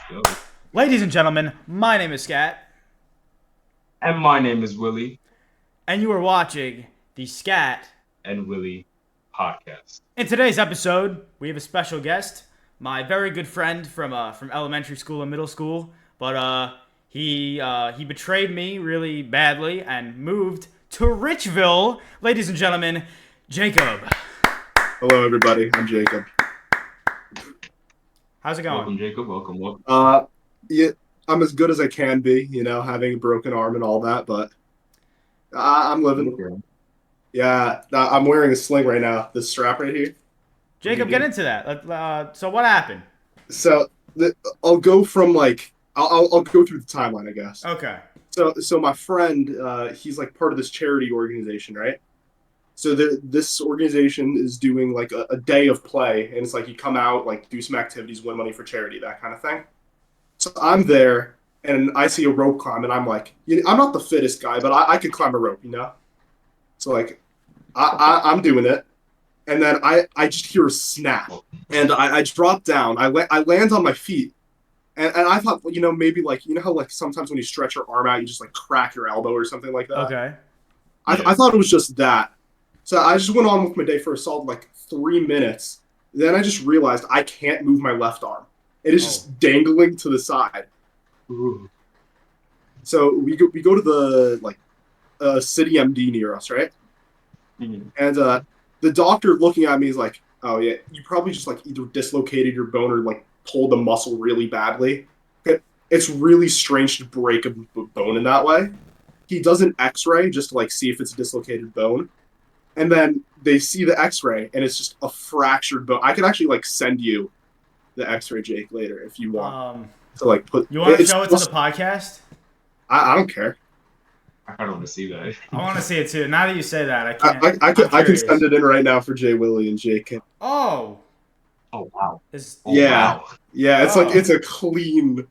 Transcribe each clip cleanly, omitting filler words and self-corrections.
Yo. Ladies and gentlemen, my name is Scatt, And my name is Willy and you are watching the Scat. and Willy podcast. In today's episode, we have a special guest, my very good friend from elementary school and middle school, but he betrayed me really badly and moved to Richville. Ladies and gentlemen, Jacob. Hello, everybody. I'm Jacob. How's it going? Welcome, Jacob. Welcome. Yeah, I'm as good as I can be, having a broken arm and all that, but I'm living. Yeah, I'm wearing a sling right now. This strap right here. Jacob, get into that. So what happened? So I'll go from I'll go through the timeline, I guess. Okay. So my friend, he's like part of this charity organization, right? So this organization is doing like a day of play, and it's like you come out, like do some activities, win money for charity, that kind of thing. So I'm there, and I see a rope climb, and I'm like, I'm not the fittest guy, but I could climb a rope, So like, I'm doing it, and then I just hear a snap, and I drop down. I land on my feet, and I thought, maybe like how like sometimes when you stretch your arm out, you just like crack your elbow or something like that. Okay. I thought it was just that. So I just went on with my day for a solid like 3 minutes. Then I just realized I can't move my left arm. It is just dangling to the side. Ooh. So we go to the city MD near us, right? Mm-hmm. And the doctor looking at me is like, "Oh yeah, you probably just like either dislocated your bone or like pulled the muscle really badly. It's really strange to break a bone in that way." He does an X-ray just to like see if it's a dislocated bone. And then they see the X-ray, and it's just a fractured bone. I could actually like send you the X-ray, Jake, later if you want to like put. You want to show it to the podcast? I don't care. I kind of want to see that. I want to see it too. Now that you say that, I can't. I can send it in right now for Jay, Willy, and Jake. Oh. Oh wow. Yeah. Wow. Yeah, it's like it's a clean.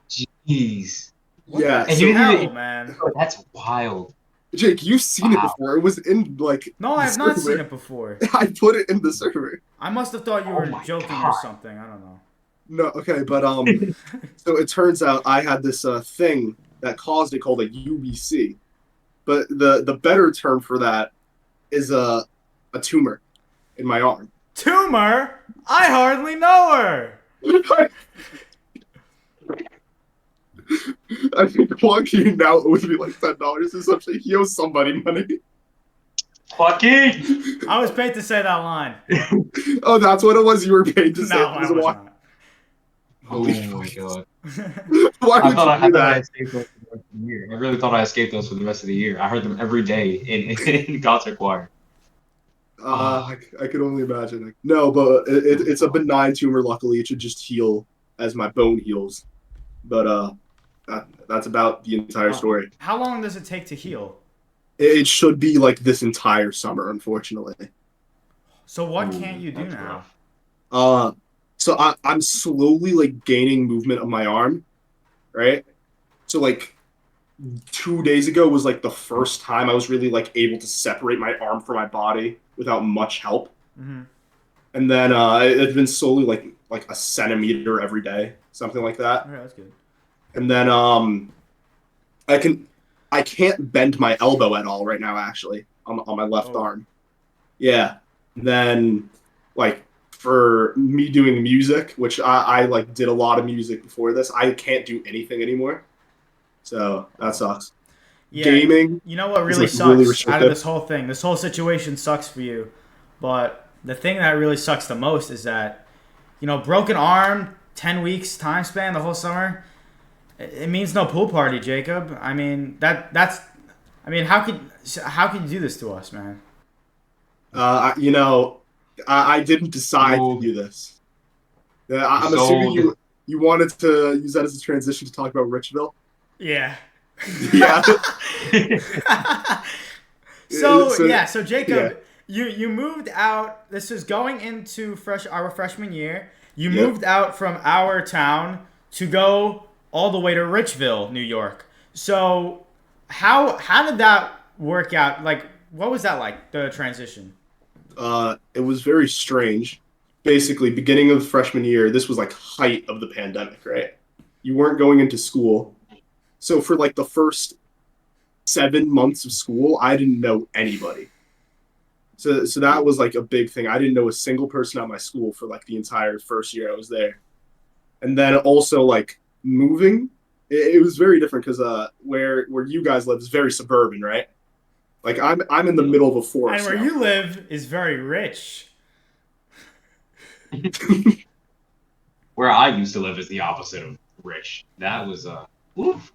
Jeez. Yeah. And So you didn't hell, man. That's wild. Jake, you've seen it before. It was in like. No, I have not seen it before. I put it in the server. I must have thought you were joking or something. I don't know. No, okay, but so it turns out I had this thing that caused it called a UBC, but the better term for that is a tumor in my arm. Tumor? I hardly know her. I think Joaquin now owes me like $10 or something. He owes somebody money. Joaquin! I was paid to say that line. Oh, that's what it was. You were paid to say. No, I was not. Oh my god. Why would you do I that? escaped those for the rest of the year. I really thought I escaped those for the rest of the year. I heard them every day in concert choir. I could only imagine. No, but it's a benign tumor. Luckily, it should just heal as my bone heals. But that's about the entire story. How long does it take to heal? It should be like this entire summer, unfortunately. So what can't you do now? Rough. So I'm slowly like gaining movement of my arm, right? So like 2 days ago was like the first time I was really like able to separate my arm from my body without much help. Mm-hmm. And then it's been slowly like a centimeter every day, something like that. Okay, that's good. And then I can't bend my elbow at all right now, actually, on my left arm. Yeah. And then like for me doing music, which I like did a lot of music before this, I can't do anything anymore. So that sucks. Yeah, Gaming. You know what really like sucks really out of this whole thing? This whole situation sucks for you. But the thing that really sucks the most is that, broken arm, 10 weeks time span, the whole summer, it means no pool party, Jacob. I mean, how could you do this to us, man? I didn't decide to do this. I'm assuming you wanted to use that as a transition to talk about Richville. Yeah. Yeah. So Jacob, you moved out. This is going into our freshman year. You moved out from our town to go all the way to Richville, New York. So how did that work out? Like, what was that like, the transition? It was very strange. Basically, beginning of freshman year, this was like height of the pandemic, right? You weren't going into school. So for like the first 7 months of school, I didn't know anybody. So that was like a big thing. I didn't know a single person at my school for like the entire first year I was there. And then also like moving, it was very different because where you guys live is very suburban, right? Like I'm in the middle of a And forest where now. you live is very rich. Where I used to live is the opposite of rich. That was woof,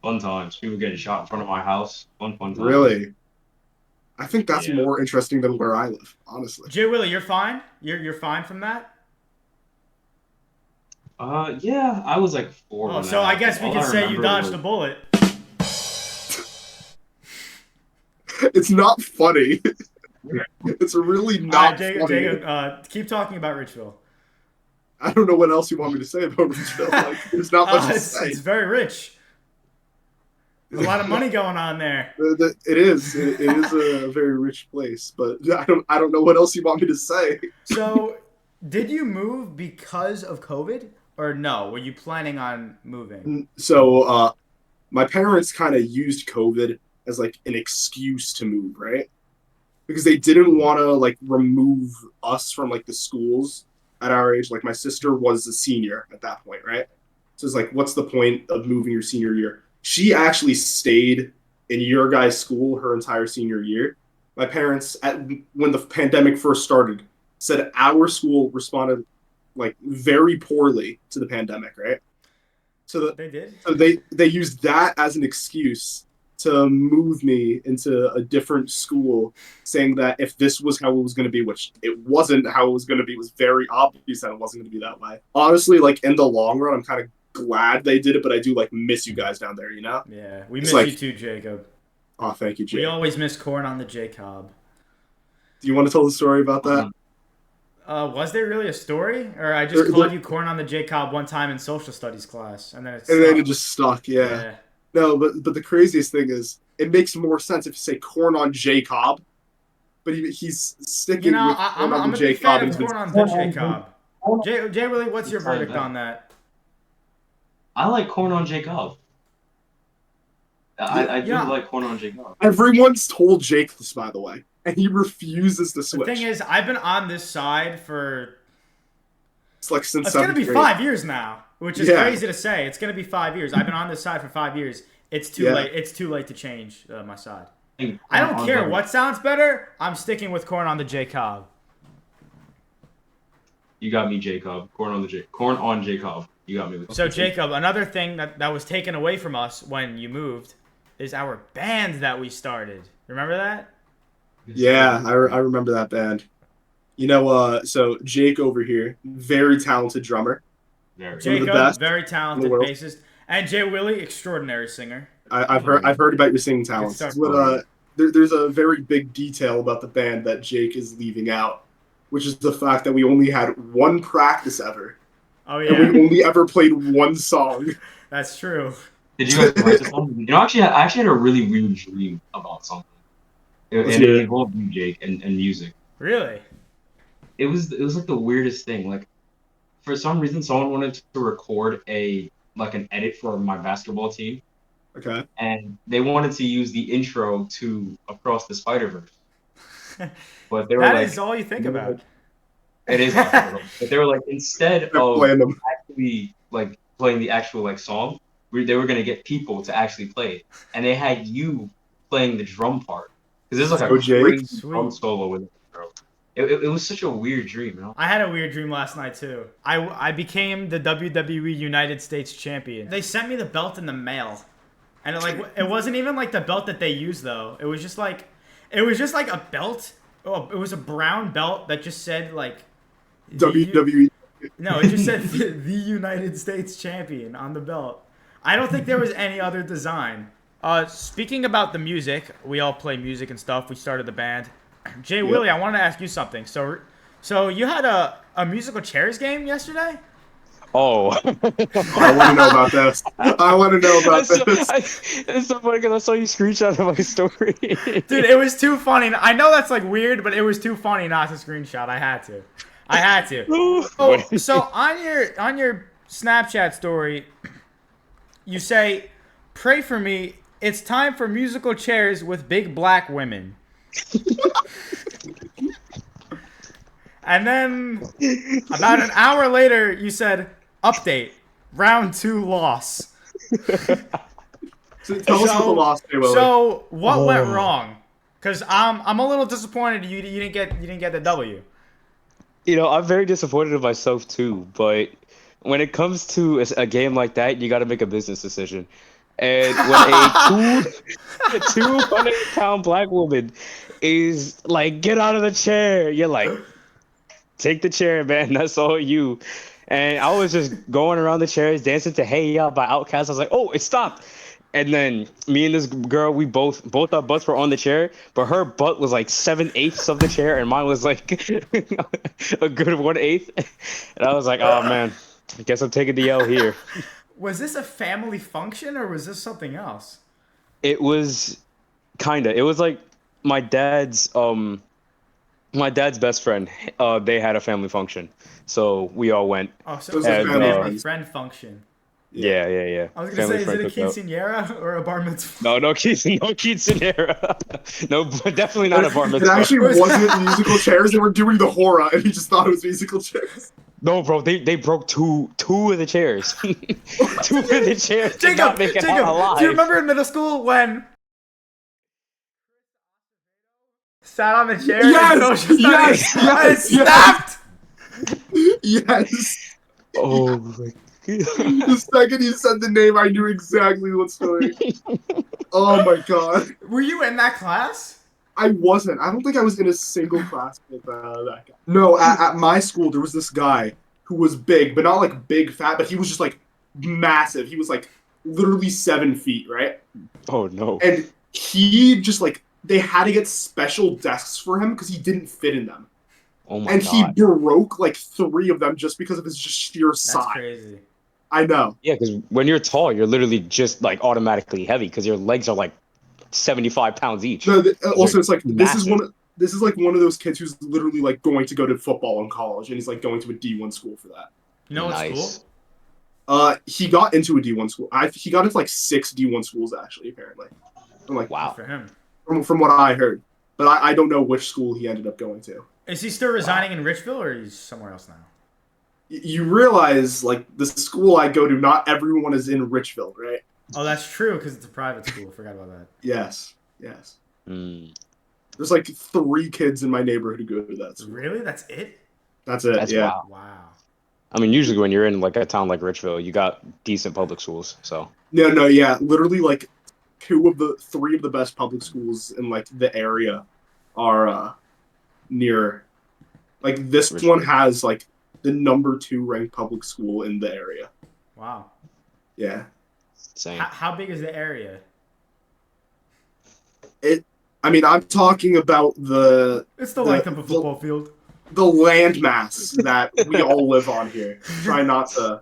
fun times. People getting shot in front of my house. Fun times. Really? I think that's Yeah. more interesting than where I live, honestly. Jay Willie, you're fine. You're fine from that. Yeah, I was like 4 Oh, when so that I guess happened. we All can I say you remember dodged was- a bullet. It's not funny. It's really All not right, funny. Jacob, keep talking about Richville. I don't know what else you want me to say about Richville. Like, there's not much to it's, say. it's very rich. There's a lot of money going on there. It is. It is a very rich place, but I don't know what else you want me to say. So, did you move because of COVID, or no? Were you planning on moving? So, my parents kind of used COVID as like an excuse to move, right? Because they didn't want to like remove us from like the schools at our age. Like my sister was a senior at that point, right? So it's like, what's the point of moving your senior year? She actually stayed in your guys' school her entire senior year. My parents, when the pandemic first started, said our school responded like very poorly to the pandemic, right? They did. So they used that as an excuse to move me into a different school, saying that if this was how it was going to be, which it wasn't how it was going to be, it was very obvious that it wasn't going to be that way. Honestly, like in the long run, I'm kind of glad they did it, but I do like miss you guys down there, you know? Yeah, we It's miss like- you too, Jacob. Oh, thank you, Jay. We always miss corn on the J-Cob. Do you want to tell the story about that? Was there really a story, or I just called you corn on the J-Cob one time in social studies class, and then And then it just stuck, yeah. yeah. No, but the craziest thing is, it makes more sense if you say corn on J Cobb, but he's sticking You know, with I'm corn on a the J big fan Cobb. of corn on the J-Cobb. Jay Willie, what's your verdict on that? I like corn on Jacob. I do Yeah. like corn on Jacob. Everyone's told Jake this, by the way, and he refuses to The switch. thing is, I've been on this side for It's like since it's gonna be 7th grade. 5 years now, which is Yeah. crazy to say. It's gonna be 5 years. I've been on this side for 5 years. It's too Yeah. late. It's too late to change my side. Hey, I don't corn care on- what sounds better. I'm sticking with corn on the J-Cob. You got me, Jacob. Corn on Jacob. You got me. With So Jacob, another thing that was taken away from us when you moved is our band that we started. Remember that? Yeah, I remember that band. You know, so Jake over here, very talented drummer. Very. One of the Jacob, best very talented in the world. bassist, and Jay Willie, extraordinary singer. I've heard about your singing talents. start. But there's a very big detail about the band that Jake is leaving out, which is the fact that we only had one practice ever, Oh and yeah, we only ever played one song. that's true. Did you guys write the song? You know, I actually had a really weird dream about something. Let's And hear it it. involved you, Jake, and music. Really? It was like the weirdest thing. Like, for some reason, someone wanted to record an edit for my basketball team, Okay. and they wanted to use the intro to Across the Spider-Verse. But they were That like, is all you think about. it is, but they were like, instead They're of playing them. actually like playing the actual like song, they were gonna get people to actually play it, and they had you playing the drum part because there's like Oh, a Jake? crazy drum Sweet. solo with it, bro. It was such a weird dream, you know. I had a weird dream last night too. I became the WWE United States champion. They sent me the belt in the mail, and it wasn't even like the belt that they use though. It was just like a belt. Oh, it was a brown belt that just said like WWE. No, it just said the United States champion on the belt. I don't think there was any other design. Speaking about the music, we all play music and stuff. We started the band. Jay Willie, I wanted to ask you something. So you had a musical chairs game yesterday? Oh. I want to know about this. I want to know about this. It's so funny because I saw you screenshot of my story. Dude, it was too funny. I know that's like weird, but it was too funny not to screenshot. I had to. Oh, so on your Snapchat story, you say, "Pray for me. It's time for musical chairs with big black women." And then about an hour later, you said, "Update. Round 2 loss." So tell us what the loss day, Willy. So what went wrong? Because I'm a little disappointed you didn't get the W. You know, I'm very disappointed in myself too, but when it comes to a game like that, you got to make a business decision. And when a 200-pound black woman is like, "Get out of the chair," you're like, "Take the chair, man. That's all you." And I was just going around the chairs, dancing to "Hey Ya" by Outkast. I was like, "Oh, it stopped." And then me and this girl, we both our butts were on the chair, but her butt was like 7/8 of the chair, and mine was like a good 1/8. And I was like, "Oh man, I guess I'm taking the L here." Was this a family function or was this something else? It was kinda. It was like my dad's best friend. They had a family function, so we all went. Oh, so it was And, a family friend function. Yeah. I was gonna say, is it a quinceañera or a bar mitzvah? No quinceañera. No, definitely not a bar It mitzvah. actually wasn't musical chairs. They were doing the hora, and he just thought it was musical chairs. No, bro, they broke two of the chairs. Two of the chairs did not make it out alive. Do you remember in middle school when sat on the chair? Yes, and snapped. Yes. Oh my god. The second you said the name, I knew exactly what story. Oh my god. Were you in that class? I wasn't. I don't think I was in a single class with that guy. No, at my school, there was this guy who was big, but not like big fat, but he was just like massive. He was like literally 7 feet, right? Oh no. And he just like, they had to get special desks for him because he didn't fit in them. Oh my and god. he broke like 3 of them just because of his just sheer size. That's crazy. I know. Yeah, because when you're tall, you're literally just like automatically heavy because your legs are like 75 pounds each. No, also it's like massive. this is like one of those kids who's literally like going to go to football in college, and he's like going to a D1 school for that. You know what's Nice. cool? He got into a D1 school. He got into like 6 D1 schools actually, apparently. I'm like, Wow. Good for him. From what I heard, but I don't know which school he ended up going to. Is he still residing in Richville or he's somewhere else now? You realize, like, the school I go to, not everyone is in Richville, right? Oh, that's true because it's a private school. I forgot about that. Yes. Mm. There's like 3 kids in my neighborhood who go to that school. Really? That's it? That's it. That's yeah. wow. Wow. I mean, usually when you're in like a town like Richville, you got decent public schools. So No, yeah. Literally, like, 3 of the best public schools in like the area are near. Like this Richville. one has like the number 2 ranked public school in the area. Wow. Yeah. same. How big is the area? I mean, I'm talking about It's the length of a football field. the landmass that we all live on here. Try not to.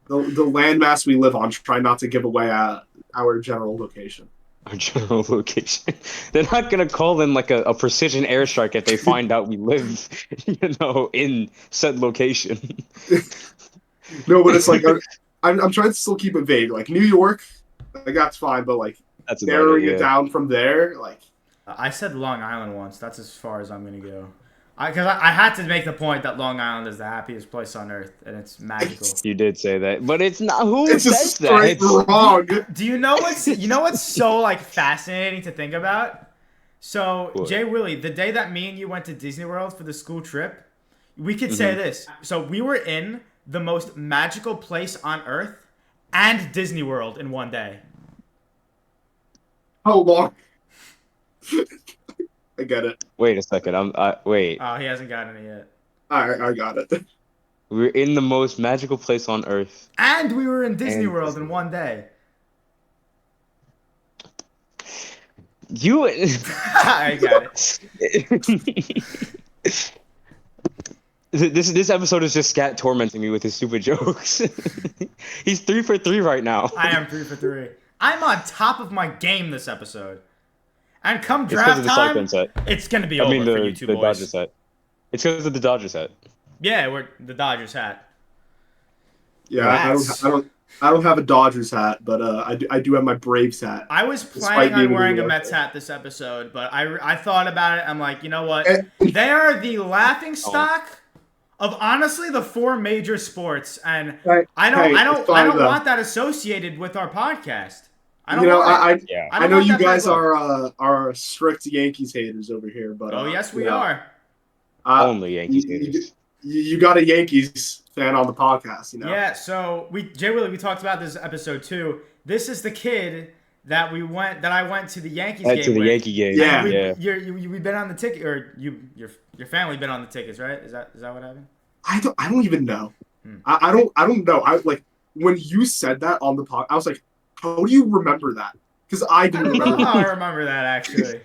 The landmass we live on. Try not to give away our general location. Our general location. They're not gonna call in like a precision airstrike if they find out we live, in said location. No, but it's like I'm trying to still keep it vague. Like New York, like that's fine, but like That's about narrowing it, it down from there, like I said Long Island once. That's as far as I'm going to go. Because I had to make the point that Long Island is the happiest place on earth, and it's magical. You did say that, but it's not. Who it's says just straight that? wrong. Do you know what's so like fascinating to think about? So What? Jay Willy, the day that me and you went to Disney World for the school trip, we could say this. So we were in the most magical place on earth and Disney World in one day. How long? I get it. Wait a second. Wait. Oh, he hasn't gotten it yet. I got it. We're in the most magical place on earth. And we were in Disney And World Disney in one day. You. I got it. This episode is just Scatt tormenting me with his stupid jokes. He's 3 for 3 right now. I am 3 for 3. I'm on top of my game this episode. And come It's 'cause draft of the time, Cyclone set. it's going to be I over mean for you two the boys. Dodger set. It's because of the Dodger set. Yeah, we're the Dodgers hat. Yeah, Rats. I don't I don't have a Dodgers hat, but I do have my Braves hat. I was planning on wearing a Mets hat this episode, but I thought about it. I'm like, you know what? They are the laughing stock of honestly the 4 major sports, and I don't want that associated with our podcast. I don't want it. I know you guys are strict Yankees haters over here, but yes, we are. Only Yankees haters. You got a Yankees fan on the podcast, Yeah, so Willy, we talked about this episode too. This is the kid that I went to the Yankees game to the with. Yankee game. Yeah. We've been on the ticket, or your family been on the tickets, right? Is that what happened? I don't even know. I don't know. I like when you said that on the podcast, I was like, how do you remember that? Because I didn't remember. I remember that actually.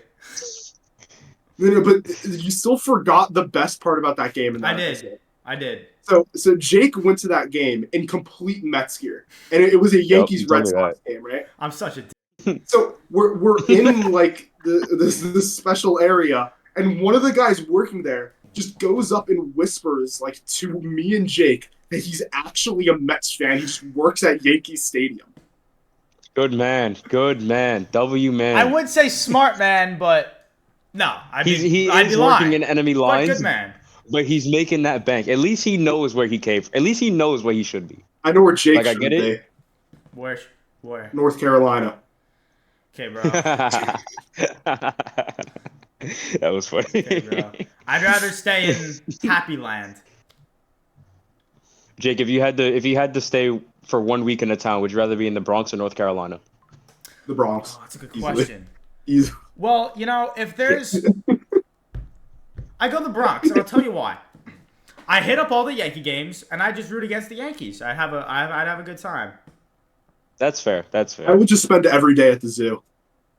No, but you still forgot the best part about that game. I did. So Jake went to that game in complete Mets gear, and it was a Yankees Red Sox game, right? I'm such a. So we're in like this special area, and one of the guys working there just goes up and whispers like to me and Jake that he's actually a Mets fan. He just works at Yankee Stadium. Good man. W man. I would say smart man, but. No, He is working in enemy lines. But good man. But he's making that bank. At least he knows where he came from. At least he knows where he should be. I know where Jake I should get it. be. Where? North Carolina. Okay, bro. That was funny. Okay, bro. I'd rather stay in Happy Land. Jake, if you had to stay for 1 week in a town, would you rather be in the Bronx or North Carolina? The Bronx. Oh, that's a good question. Easy. Well, if there's... I go the Bronx, and I'll tell you why. I hit up all the Yankee games, and I just root against the Yankees. I'd have a good time. That's fair. I would just spend every day at the zoo.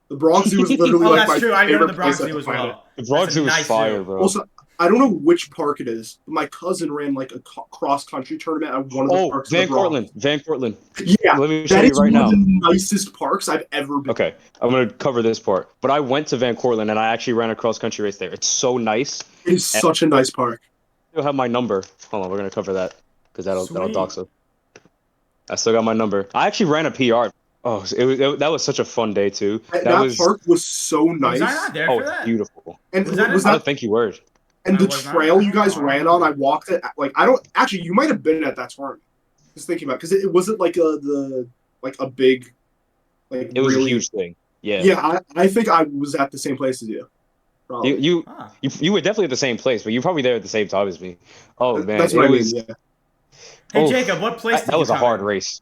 The Bronx Zoo was literally that's my true. I go to favorite the Bronx place Zoo as well. The Bronx Zoo was nice fire, zoo. bro. Also, I don't know which park it is. My cousin ran like a cross-country tournament at one of the parks. Van Cortlandt. Yeah, let me show you right now. That is one of the nicest parks I've ever been. Okay, I'm gonna cover this part. But I went to Van Cortlandt and I actually ran a cross-country race there. It's so nice. It is such a nice park. You'll have my number. Hold on, we're gonna cover that because that'll dox us. I still got my number. I actually ran a PR. Oh, that was such a fun day too. That park was so nice. Was I not there for that? Beautiful. And I don't think you were. And the trail you guys ran on, I walked it. Like I don't actually. You might have been at that tournament. Just thinking about because it wasn't like a big, like it was really, a huge thing. Yeah. Yeah, I think I was at the same place as you. Probably. You were definitely at the same place, but you were probably there at the same time as me. Oh man, that's what I mean. Yeah. Hey Jacob, what place? That was a hard race.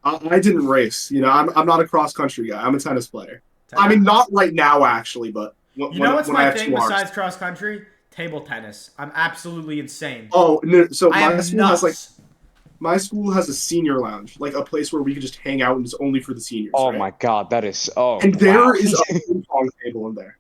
I didn't race. I'm not a cross country guy. I'm a tennis player. I mean, not right now actually, but what's my thing besides cross country? Table tennis. I'm absolutely insane. Oh no! So my school has a senior lounge, like a place where we can just hang out and it's only for the seniors. Oh right? my god, that is And there is a ping pong table in there.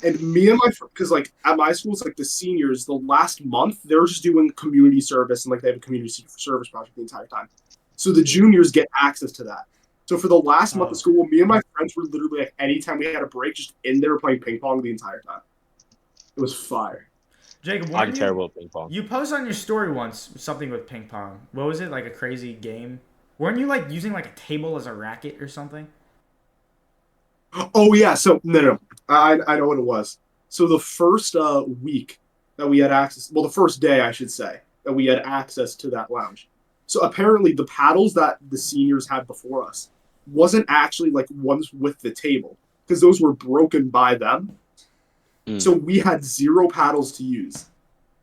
And me and because like at my school, it's like the seniors. The last month, they're just doing community service and like they have a community service project the entire time. So the juniors get access to that. So for the last month of school, me and my friends were literally like anytime we had a break, just in there playing ping pong the entire time. It was fire. Jacob, I'm terrible at ping pong. You posted on your story once something with ping pong. What was it? Like a crazy game? Weren't you like using like a table as a racket or something? Oh yeah. So no. I know what it was. So the first week that we had access, well, the first day I should say that we had access to that lounge. So apparently the paddles that the seniors had before us wasn't actually like ones with the table because those were broken by them. So we had 0 paddles to use.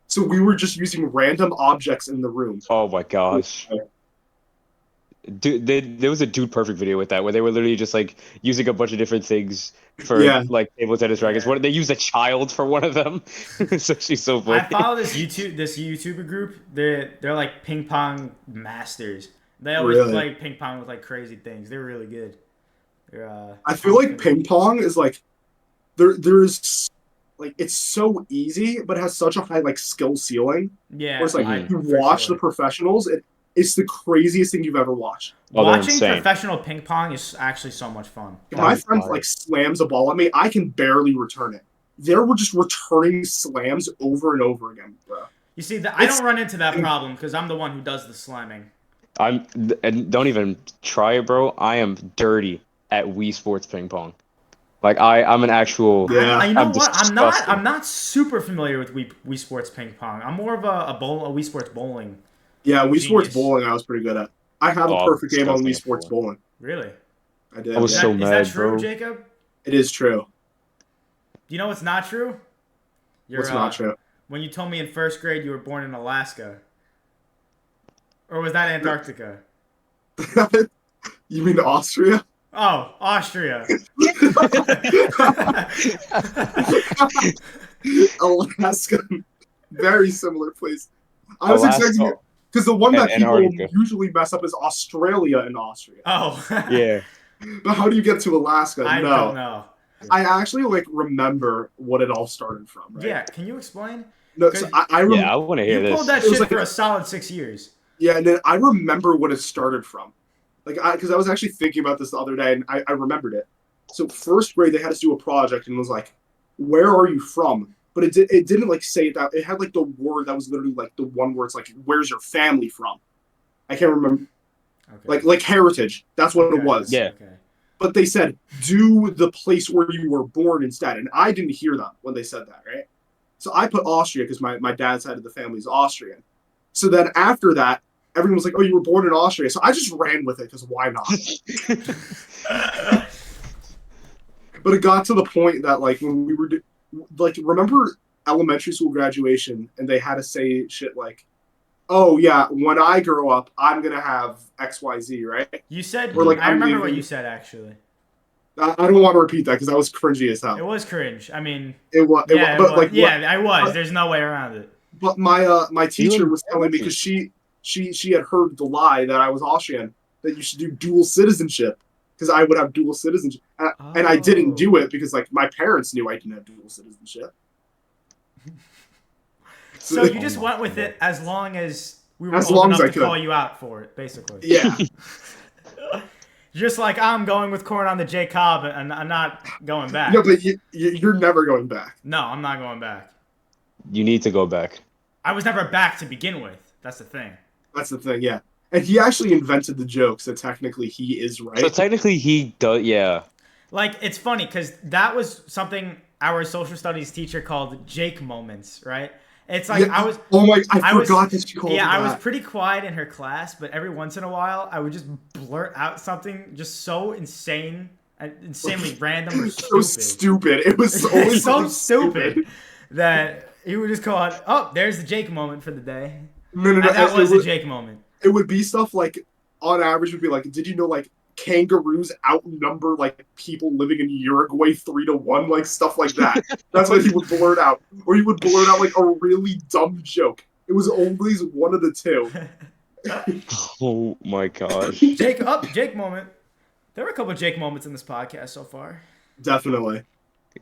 So we were just using random objects in the room. Oh my gosh. Dude, there was a Dude Perfect video with that where they were literally just like using a bunch of different things for like table tennis rackets. What they use a child for one of them. So she's so funny. I follow this YouTuber group. They're like ping pong masters. They always play ping pong with like crazy things. They're really good. I feel like ping pong is like there's like it's so easy, but it has such a high like skill ceiling. Yeah, where it's like you watch the professionals. It's the craziest thing you've ever watched. Watching professional ping pong is actually so much fun. If my friend like slams a ball at me, I can barely return it. They were just returning slams over and over again, bro. You see, I don't run into that problem because I'm the one who does the slamming. And don't even try it, bro. I am dirty at Wii Sports ping pong. Like I'm an actual. Yeah. You know I'm what? disgusting. I'm not super familiar with Wii Sports ping pong. I'm more of a Wii Sports bowling. Yeah, Wii Sports Genius. bowling I was pretty good at. I have a Oh, perfect game on disgusting Wii Sports at bowling. Really? I did. I was yeah. so Is mad, that true, bro. Jacob? It is true. You know what's not true? What's not true? When you told me in first grade you were born in Alaska. Or was that Antarctica? You mean Austria? Oh, Austria. Alaska. Very similar place. I was Alaska expecting it because the one that and people Antarctica. usually mess up is Australia and Austria. Oh. Yeah. But how do you get to Alaska? I No. don't know. I actually remember what it all started from, right? Yeah, can you explain? No, so I Yeah, I want to hear You this. pulled that It was shit like for a solid 6 years. Yeah, and then I remember what it started from. Because I was actually thinking about this the other day, and I remembered it. So first grade, they had us do a project, and it was like, "Where are you from?" But it didn't say it that. It had the word that was literally the one word. It's like, "Where's your family from?" I can't remember. Okay. Like heritage. That's what it was. Yeah. Okay. But they said, "Do the place where you were born instead," and I didn't hear them when they said that, right? So I put Austria because my dad's side of the family is Austrian. So then after that, everyone was like, "Oh, you were born in Austria." So I just ran with it because why not? But it got to the point that when we were remember elementary school graduation, and they had to say shit like, "Oh yeah, when I grow up, I'm gonna have XYZ," right? You said, Or I remember what leaving- you said, actually. I don't want to repeat that because that was cringy as hell. It was cringe. I mean, It was, yeah, but I was. There's no way around it. But my teacher You was telling me because she had heard the lie that I was Austrian, that you should do dual citizenship because I would have dual citizenship, and I didn't do it because my parents knew I didn't have dual citizenship. So you just went with it as long as we were As old long enough as I to could. call you out for it, basically. Yeah. Just like I'm going with corn on the J Cobb, and I'm not going back. No, but you're never going back. No, I'm not going back. You need to go back. I was never back to begin with. That's the thing. That's the thing, yeah. And he actually invented the joke, so technically he is right. So technically, he does. Yeah. It's funny because that was something our social studies teacher called Jake moments, right? It's like Yeah, I was. I forgot that she called it I was that. pretty quiet in her class, but every once in a while, I would just blurt out something just so insane, insanely random or So stupid. stupid. It was It's always so stupid that he would just call it, "Oh, there's the Jake moment for the day." No, And that was the Jake moment. It would be stuff on average, would be did you know, kangaroos outnumber, people living in Uruguay 3-1, stuff like that. That's what he would blurt out. Or he would blurt out, a really dumb joke. It was always one of the two. Oh my gosh. Jake moment. There were a couple of Jake moments in this podcast so far. Definitely.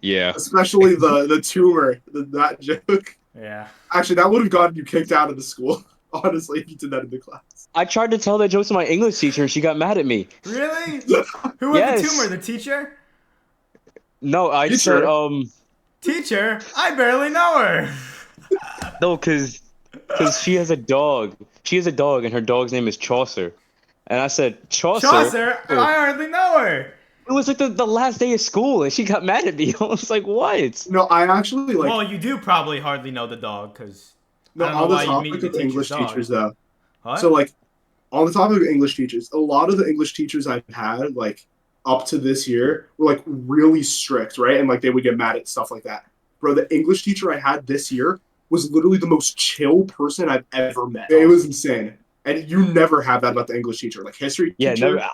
Yeah. Especially the tumor, that joke. Yeah. Actually, that would have gotten you kicked out of the school, honestly, if you did that in the class. I tried to tell that joke to my English teacher, and she got mad at me. Really? Who had Yes. the tumor? The teacher? No, I Teacher. said Teacher? I barely know her. no, because she has a dog. She has a dog, and her dog's name is Chaucer. And I said, Chaucer? Chaucer? I hardly know her. It was the last day of school, and she got mad at me. I was like, what? No, I actually, Well, you do probably hardly know the dog, because no, I don't know on the why you meet topic the of teacher's English dog. teachers, though. What? So, on the topic of English teachers, a lot of the English teachers I've had, up to this year, were, really strict, right? And, they would get mad at stuff like that. Bro, the English teacher I had this year was literally the most chill person I've ever met. It was insane. And you never have that about the English teacher. History Yeah, teacher, never.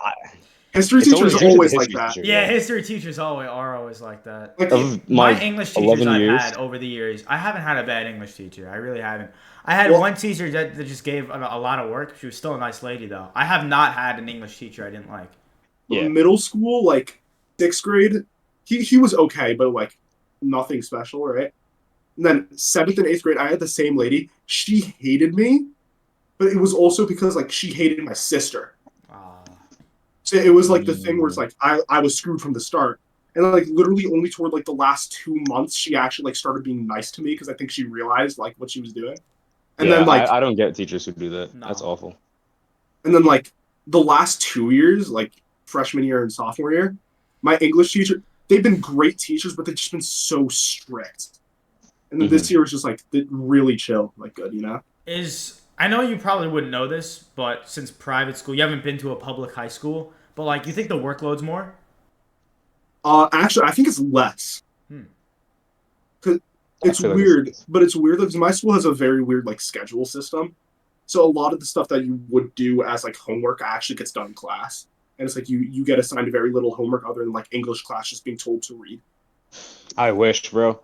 history It's teachers always are always the like history that. teacher. Yeah, history teachers are always like that. Of My English teachers 11 I've years. had over the years, I haven't had a bad English teacher. I really haven't. I had one teacher that just gave a lot of work. She was still a nice lady, though. I have not had an English teacher I didn't like. Yeah. Middle school, 6th grade, he was okay, but nothing special, right? And then 7th and 8th grade, I had the same lady. She hated me, but it was also because she hated my sister. So it was the thing where it's I was screwed from the start. And literally only toward the last 2 months she actually started being nice to me because I think she realized what she was doing. And Yeah, then I don't get teachers who do that. No. That's awful. And then like the last 2 years, like freshman year and sophomore year, my English teacher, they've been great teachers, but they've just been so strict. And then this year was just like really chill, like good, you know? I know you probably wouldn't know this, but since private school, you haven't been to a public high school, but like you think the workload's more? Actually, I think it's less. Cause it's weird, but it's weird because my school has a very weird like schedule system. So a lot of the stuff that you would do as like homework actually gets done in class. And it's like you get assigned very little homework other than like English class just being told to read. I wish, bro.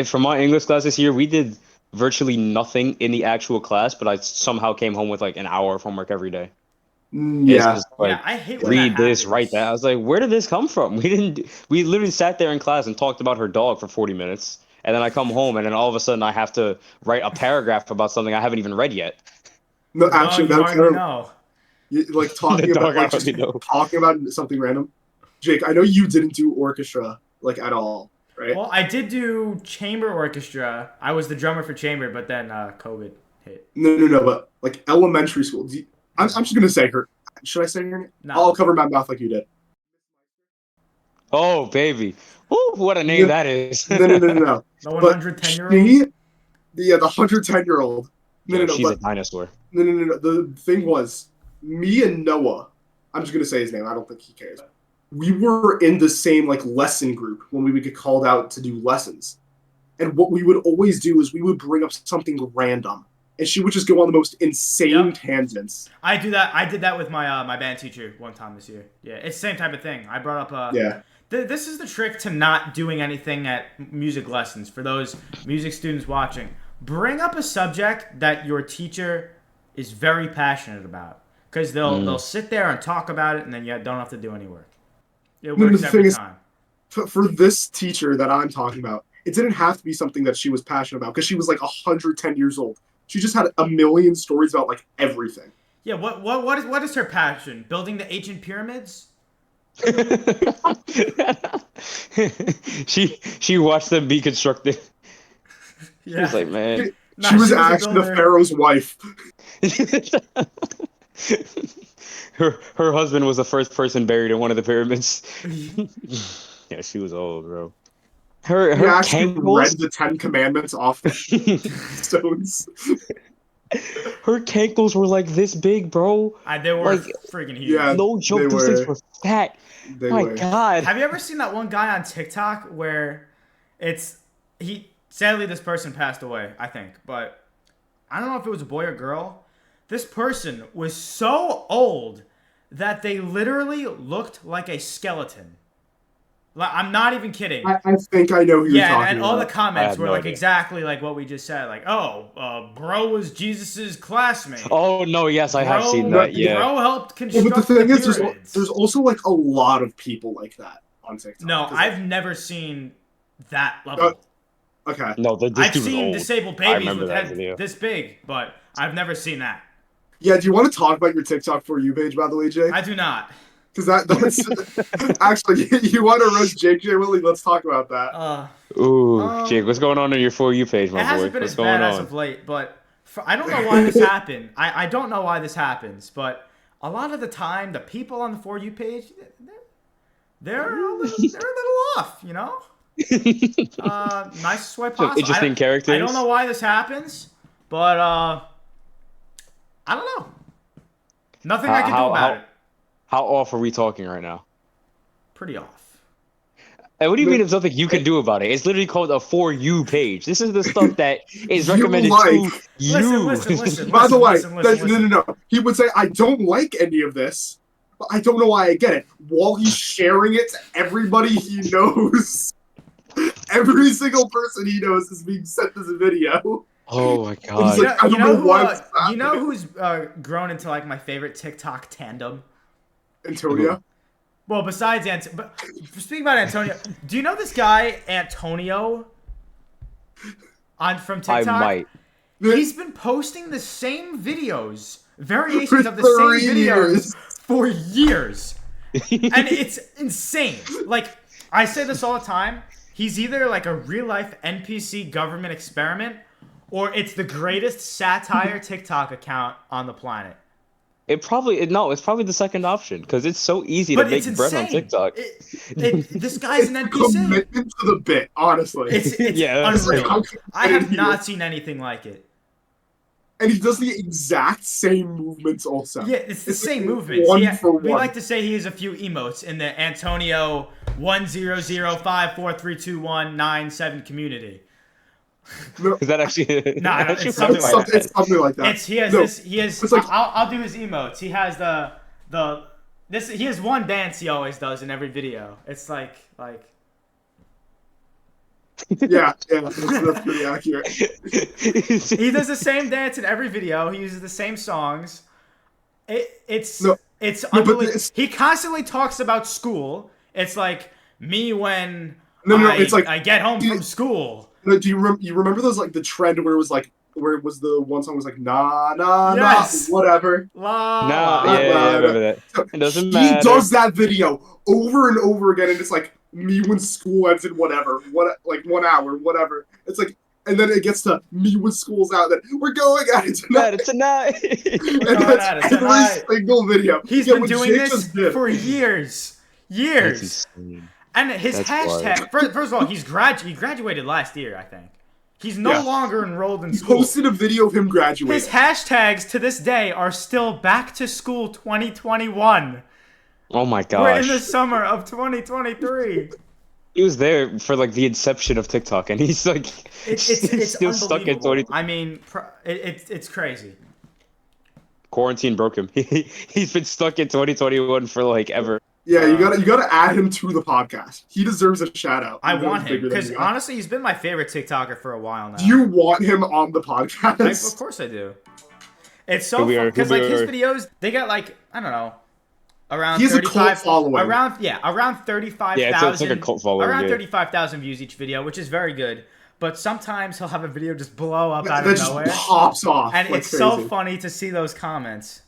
For my English class this year, we did virtually nothing in the actual class, but I somehow came home with like an hour of homework every day. Yeah. Just, like, I hate when read that this, happens. write that. I was like, where did this come from? We literally sat there in class and talked about her dog for 40 minutes. And then I come home and then all of a sudden I have to write a paragraph about something I haven't even read yet. No, actually, you already know. Like talking about like just talking about something random. Jake, I know you didn't do orchestra like at all, right? Well, I did do chamber orchestra. I was the drummer for chamber, but then COVID hit. No, but like elementary school. I'm just gonna say her. Should I say her name? No. I'll cover my mouth like you did. Oh, baby. Ooh, what a name that is. No. The 110-year-old? The 110-year-old. No, she's a dinosaur. No. The thing was, me and Noah, I'm just going to say his name. I don't think he cares. We were in the same like lesson group when we would get called out to do lessons. And what we would always do is we would bring up something random. And she would just go on the most insane tangents. I do that. I did that with my my band teacher one time this year. Yeah, it's the same type of thing. I brought up this is the trick to not doing anything at music lessons for those music students watching. Bring up a subject that your teacher is very passionate about, because they'll sit there and talk about it, and then you don't have to do any work. It works every time. For this teacher that I'm talking about, it didn't have to be something that she was passionate about, because she was like 110 years old. She just had a million stories about like everything. Yeah, what is her passion? Building the ancient pyramids? She watched them be constructed. Yeah. She was like, man. She was actually the pharaoh's wife. her husband was the first person buried in one of the pyramids. Yeah, she was old, bro. Her actually read the 10 Commandments off the stones. Her cankles were like this big, bro. They were like, freaking huge. Yeah, no joke, those things were fat. My God. Have you ever seen that one guy on TikTok where sadly this person passed away, I think, but I don't know if it was a boy or girl. This person was so old that they literally looked like a skeleton. Like, I'm not even kidding. I think I know who you're talking about. And all the comments were like exactly like what we just said. Like, bro was Jesus's classmate. Oh no, yes, I have seen that. Yeah, bro helped construct but the thing is, pyramids. there's also like a lot of people like that on TikTok. No, I've never seen that level. Okay. No, I've seen disabled babies with heads this big, but I've never seen that. Yeah, do you want to talk about your TikTok For You page, by the way, Jake? I do not. Because that's actually, you want to roast Jake J. Willy? Let's talk about that. Jake, what's going on your For You page, my boy? It hasn't been as bad as of late, but I don't know why this happened. I don't know why this happens, but a lot of the time, the people on the For You page, they're a little off, you know? Nice swipe possible. Interesting characters. I don't know why this happens, but I don't know. Nothing I can do about it. How off are we talking right now? Pretty off. And what do you mean it's something you can do about it? It's literally called a For You page. This is the stuff that is recommended to you. Listen. By the way, no. He would say, I don't like any of this, but I don't know why I get it. While he's sharing it to everybody he knows. Every single person he knows is being sent this video. Oh my God. Like, you know who's grown into like my favorite TikTok tandem? Antonio? Well, besides but speaking about Antonio, do you know this guy Antonio from TikTok? I might. He's been posting the same videos, variations of the same videos for years. And it's insane. Like, I say this all the time. He's either like a real-life NPC government experiment, or it's the greatest satire TikTok account on the planet. It's probably the second option because it's so easy But to make it's bread on insane. TikTok. This guy's an It's NPC. commitment to the bit, honestly. It's Yeah, that's unreal. like, I have not seen anything like it. And he does the exact same movements also. Yeah, it's the same movements. We like to say he has a few emotes in the Antonio 1005432197 community. No, Is that actually? No, actually it's something like that. It's something like that. He has. It's like, I'll do his emotes. He has he has one dance he always does in every video. It's like. yeah, that's pretty accurate. He does the same dance in every video. He uses the same songs. It's unbelievable. He constantly talks about school. It's like me when it's like I get home from school. No, do you remember those, like, the trend where it was the one song was like nah Yes. nah whatever. La, I remember that. It doesn't He matter. does that video over and over again, and it's like me when school ends in whatever, like 1 hour, whatever. It's like, and then it gets to me when school's out. That we're going at it tonight. And that's every single video. He's been doing this for years. And his hashtag. First of all, he graduated last year, I think. He's no longer enrolled in school. He posted a video of him graduating. His hashtags to this day are still Back to School 2021. Oh my gosh. We're in the summer of 2023. He was there for like the inception of TikTok, and he's like, it's still stuck in 20. I mean, it's crazy. Quarantine broke him. He's been stuck in 2021 for like ever. Yeah, you gotta add him to the podcast. He deserves a shout out. I want him because honestly, he's been my favorite TikToker for a while now. Do you want him on the podcast? Of course I do. It's so fun because like his videos, they got like I don't know, around he has a cult following. Around 35,000. Yeah, it's like a cult following. Around 35,000 views each video, which is very good. But sometimes he'll have a video just blow up out of nowhere, just pops off, and like it's crazy. So funny to see those comments.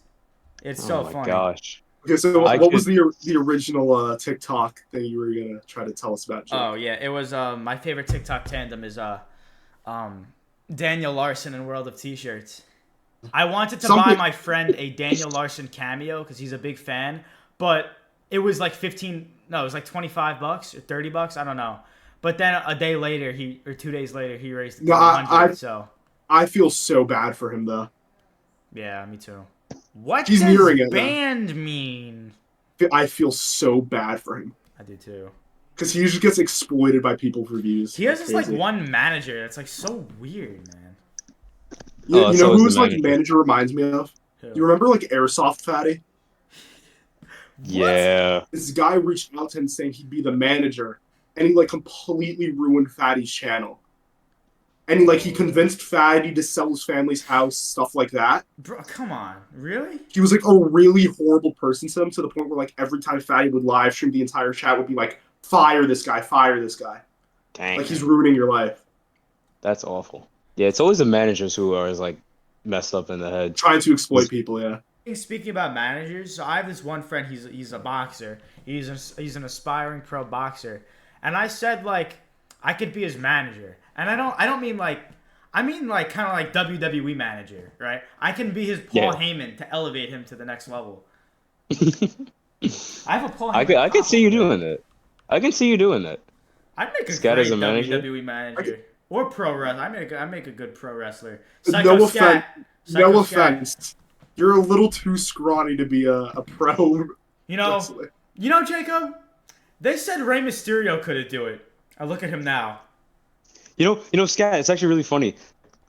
It's so funny. Oh my gosh. Okay, so what was the original TikTok thing you were gonna try to tell us about, Jake? Oh yeah, it was my favorite TikTok tandem is Daniel Larson in World of T-shirts. I wanted to buy my friend a Daniel Larson cameo because he's a big fan, but it was like it was like $25 or $30, I don't know. But then a day later, 2 days later, he raised $100. So I feel so bad for him though. Yeah, me too. What He's does banned mean? I feel so bad for him. I do too. Because he usually gets exploited by people for views. He has this like one manager that's like so weird, man. You know who's like manager reminds me of? Who? You remember like Airsoft Fatty? Yeah. This guy reached out to him saying he'd be the manager, and he like completely ruined Fatty's channel. And he convinced Fatty to sell his family's house, stuff like that. Bro, come on, really? He was like a really horrible person to him, to the point where like every time Fatty would live stream, the entire chat would be like, "Fire this guy! Fire this guy!" Dang. Like he's ruining your life. That's awful. Yeah, it's always the managers who are like messed up in the head, trying to exploit people. Yeah. Speaking about managers, so I have this one friend. He's a boxer. He's an aspiring pro boxer, and I said like I could be his manager. And I don't mean like, I mean like kind of like WWE manager, right? I can be his Paul Heyman to elevate him to the next level. I have a Paul Heyman. I can see you doing that. I can see you doing that. I'd make a Scatt great as a manager? WWE manager or pro wrestler. I make a good pro wrestler. No offense. You're a little too scrawny to be a pro. Wrestler. You know, Jacob. They said Rey Mysterio couldn't do it. I look at him now. You know, Scatt, it's actually really funny.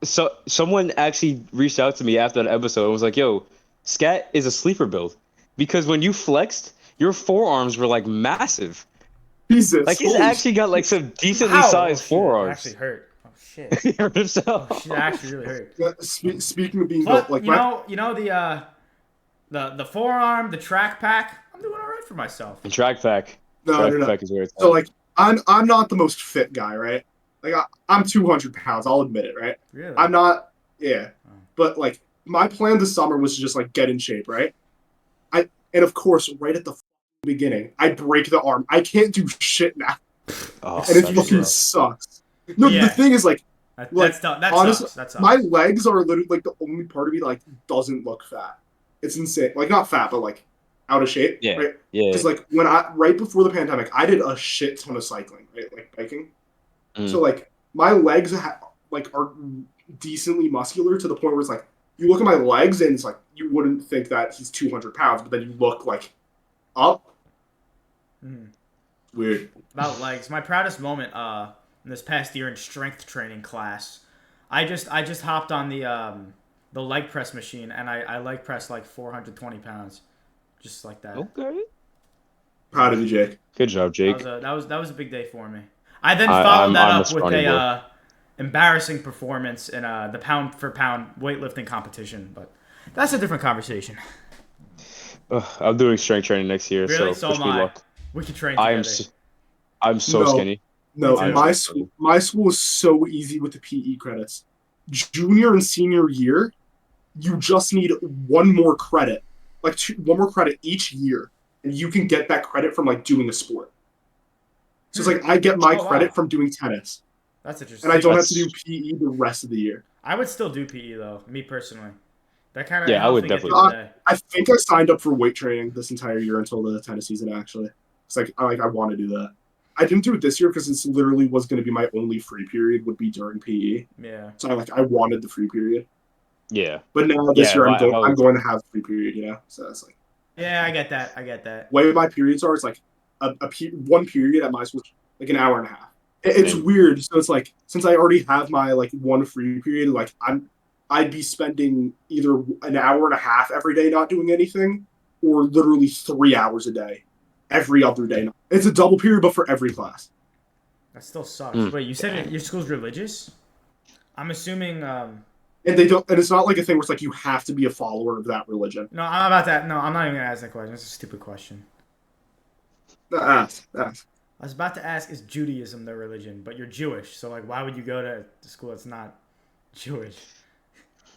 So someone actually reached out to me after that episode and was like, "Yo, Scatt is a sleeper build because when you flexed, your forearms were like massive. Jesus, like he's actually got like some decently sized forearms. It actually hurt. Oh shit! He hurt himself. Oh, shit, actually really hurt. Yeah, speaking of being built, like the forearm, the track pack. I'm doing all right for myself. The track pack. No. Pack is where it's so like I'm not the most fit guy, right? Like I'm 200 pounds. I'll admit it, right? Really? I'm not. Yeah, but like my plan this summer was to just like get in shape, right? And of course, right at the beginning, I break the arm. I can't do shit now, and it fucking sucks. No, the thing is like honestly, that sucks. My legs are literally like the only part of me that like doesn't look fat. it's insane. Like not fat, but like out of shape. Yeah. Right? Yeah. Because like right before the pandemic, I did a shit ton of cycling, right? Like biking. So like my legs are decently muscular to the point where it's like you look at my legs and it's like you wouldn't think that he's 200 pounds, but then you look like up. Weird. About legs, my proudest moment in this past year in strength training class, I just hopped on the leg press machine and I leg pressed like 420 pounds, just like that. Okay. Proud of you, Jake. Good job, Jake. That was a big day for me. I then followed that up with a embarrassing performance in the pound for pound weightlifting competition, but that's a different conversation. I'm doing strength training next year, really? so push me luck. We can train together. I'm so skinny. No, my school is so easy with the PE credits. Junior and senior year, you just need one more credit, one more credit each year, and you can get that credit from like doing a sport. So it's like I get my credit from doing tennis. That's interesting. And I don't have to do PE the rest of the year. I would still do PE though, me personally. That kind of I would definitely. I think I signed up for weight training this entire year until the tennis season. Actually, it's like I want to do that. I didn't do it this year because it's literally was going to be my only free period would be during PE. Yeah. So I wanted the free period. Yeah. But now this year I'm going to have free period. You know, so it's like. Yeah, I get that. Way my periods are, it's like one period at my school, like an hour and a half. It's weird. So it's like since I already have my like one free period, like I'd be spending either an hour and a half every day not doing anything, or literally 3 hours a day, every other day. It's a double period, but for every class. That still sucks. Wait, you said your school's religious? I'm assuming. And they don't. And it's not like a thing where it's like you have to be a follower of that religion. No, I'm about that. No, I'm not even gonna ask that question. It's a stupid question. Ask. I was about to ask, is Judaism their religion? But you're Jewish, so like, why would you go to school that's not Jewish?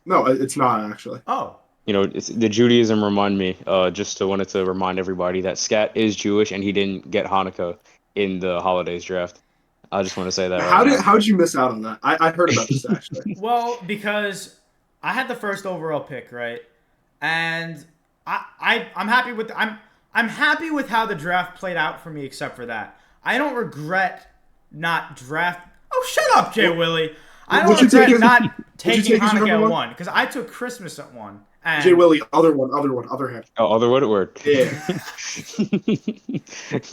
No, it's not actually. Oh. You know, the Judaism remind me. Wanted to remind everybody that Scatt is Jewish and he didn't get Hanukkah in the holidays draft. I just want to say that. How did you miss out on that? I heard about this actually. Well, because I had the first overall pick, right? And I'm happy with I'm happy with how the draft played out for me, except for that. I don't regret not draft. Oh, shut up, Jay Willy. I don't regret not taking Hanukkah at 1 because I took Christmas at 1. And Jay Willy, other hand. Oh, other one at work. Yeah.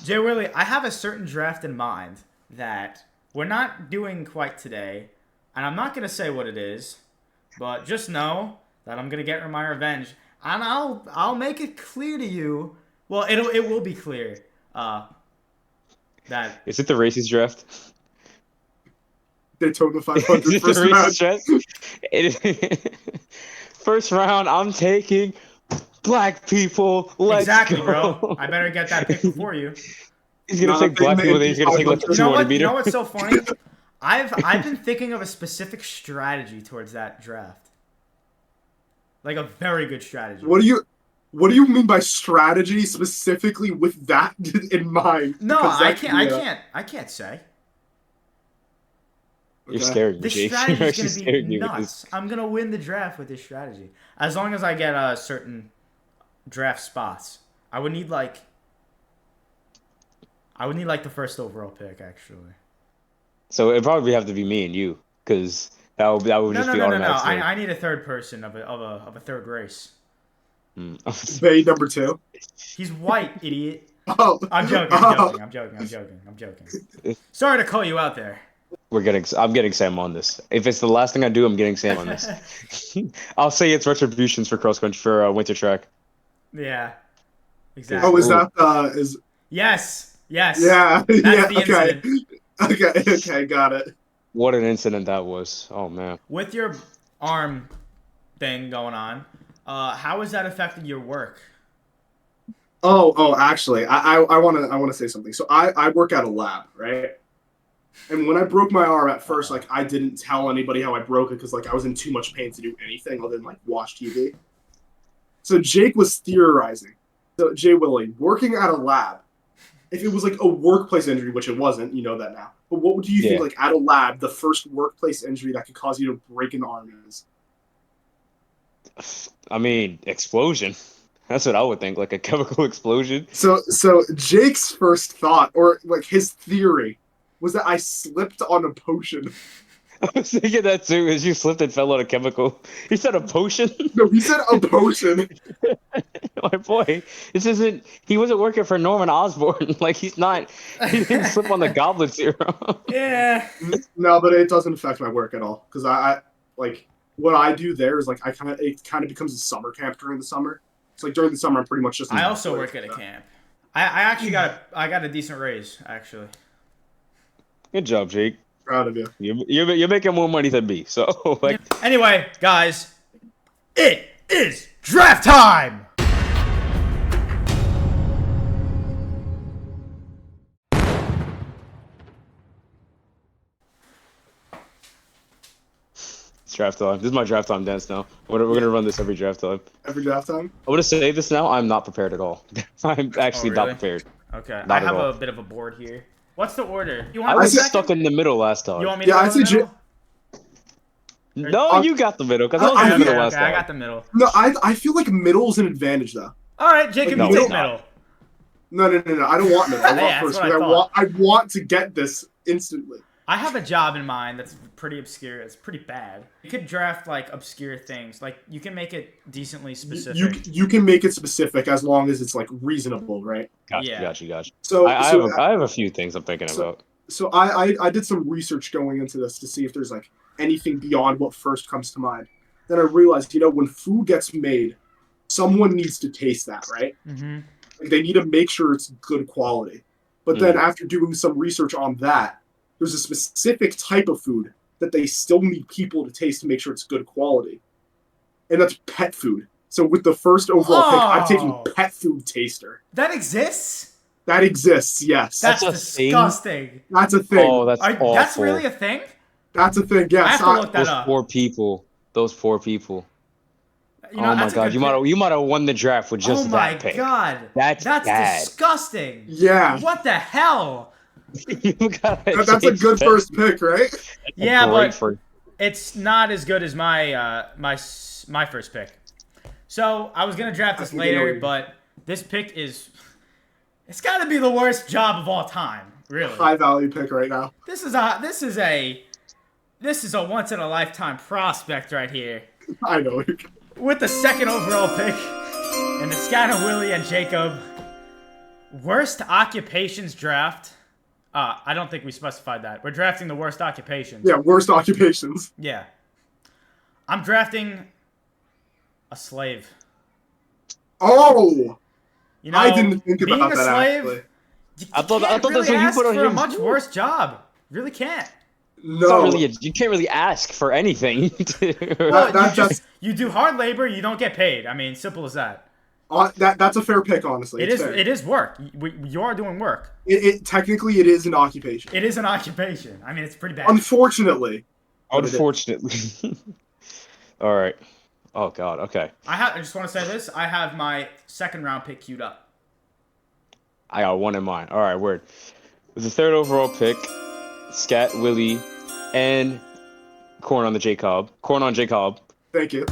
Jay Willy, I have a certain draft in mind that we're not doing quite today, and I'm not gonna say what it is, but just know that I'm gonna get my revenge, and I'll make it clear to you. Well, it will be clear. That is it the racist draft? Daytona 500 first round. First round, I'm taking black people. Let's go. Bro. I better get that pick before you. He's gonna take black people. Then he's gonna take like the 200 meter. You know what's so funny? I've been thinking of a specific strategy towards that draft. Like a very good strategy. What do you mean by strategy specifically with that in mind? No, I can't say. You're scaring me, This Jake. strategy is going to be nuts. I'm going to win the draft with this strategy. As long as I get certain draft spots. I would need like the first overall pick, actually. So it'd probably have to be me and you, because that would just be automatic. No. I need a third person of a third race. Bay number 2. He's white, idiot. Oh. I'm joking. Sorry to call you out there. I'm getting Sam on this. If it's the last thing I do, I'm getting Sam on this. I'll say it's retributions for cross country for winter track. Yeah. Exactly. Oh, is that is? Yes. Yeah. That's the incident. Okay, got it. What an incident that was. Oh man. With your arm thing going on, how has that affected your work? Oh, actually, I want to say something. So I work at a lab, right? And when I broke my arm at first, like I didn't tell anybody how I broke it because like I was in too much pain to do anything other than like watch TV. So Jake was theorizing. So Jay Willy, working at a lab, if it was like a workplace injury, which it wasn't, you know that now. But what do you think like at a lab, the first workplace injury that could cause you to break an arm is? I mean, explosion. That's what I would think, like a chemical explosion. So Jake's first thought, or like his theory, was that I slipped on a potion. I was thinking that too, as you slipped and fell on a chemical. He said a potion? No, he said a potion. My boy, this isn't. He wasn't working for Norman Osborn. Like he didn't slip on the goblet serum. Yeah. No, but it doesn't affect my work at all because I like what I do there is like it kind of becomes a summer camp during the summer. It's like during the summer I'm pretty much just. I also work at a camp. I actually got a decent raise actually. Good job, Jake. Proud of you. You're making more money than me. So like. Anyway, guys, it is draft time. It's draft time. This is my draft time dance now. We're gonna run this every draft time. Every draft time? I want to say this now. I'm not prepared at all. I'm actually really? not prepared. Okay, Not I at have all. a bit of a board here. What's the order? You I want was second? stuck in the middle last time. You want me to Yeah, go I in said the middle? No, you got the middle because I was in the middle Okay, last I time. got the middle. No, I feel like middle's an advantage though. All right, Jacob, No, you it's take not. middle. No. I don't want middle. I want Yeah, first that's what because I I want to get this instantly. I have a job in mind that's pretty obscure. It's pretty bad. You could draft like obscure things. Like you can make it decently specific. You can make it specific as long as it's like reasonable, right? Gotcha. So I have a few things I'm thinking about. So I did some research going into this to see if there's like anything beyond what first comes to mind. Then I realized, when food gets made, someone needs to taste that, right? Mm-hmm. Like they need to make sure it's good quality. But then after doing some research on that, there's a specific type of food that they still need people to taste to make sure it's good quality. And that's pet food. So with the first overall pick, I'm taking pet food taster. That exists? That exists, yes. That's a disgusting. thing? That's a thing. Oh, that's awful. That's really a thing? That's a thing, yes. I have to look that Those up. Those poor people. You know, Oh my that's a god, good you might have won the draft with just Oh my that pick. god. That's bad. Disgusting. Yeah. What the hell? That's a good first pick, right? Yeah, but it's not as good as my my first pick. So I was gonna draft this later, but this pick it's got to be the worst job of all time, really. High value pick right now. This is a once in a lifetime prospect right here. I know. With the second overall pick in the Scatt of Willy and Jacob worst occupations draft. I don't think we specified that. We're drafting the worst occupations. Yeah, worst occupations. Yeah. I'm drafting a slave. Oh! You know, I didn't think being about a that, slave, actually. I thought that's really what you ask put on for a him. much worse job. Really can't. No. You can't really ask for anything. Well, you do hard labor, you don't get paid. I mean, simple as that. That's a fair pick, honestly. It is. It is work. You are doing work. Technically, it is an occupation. It is an occupation. I mean, it's pretty bad. Unfortunately. Unfortunately. All right. Oh God. Okay. I just want to say this. I have my second round pick queued up. I got one in mind. All right. Word. With the third overall pick, Scatt, Willy, and Corn on J Cobb. Thank you.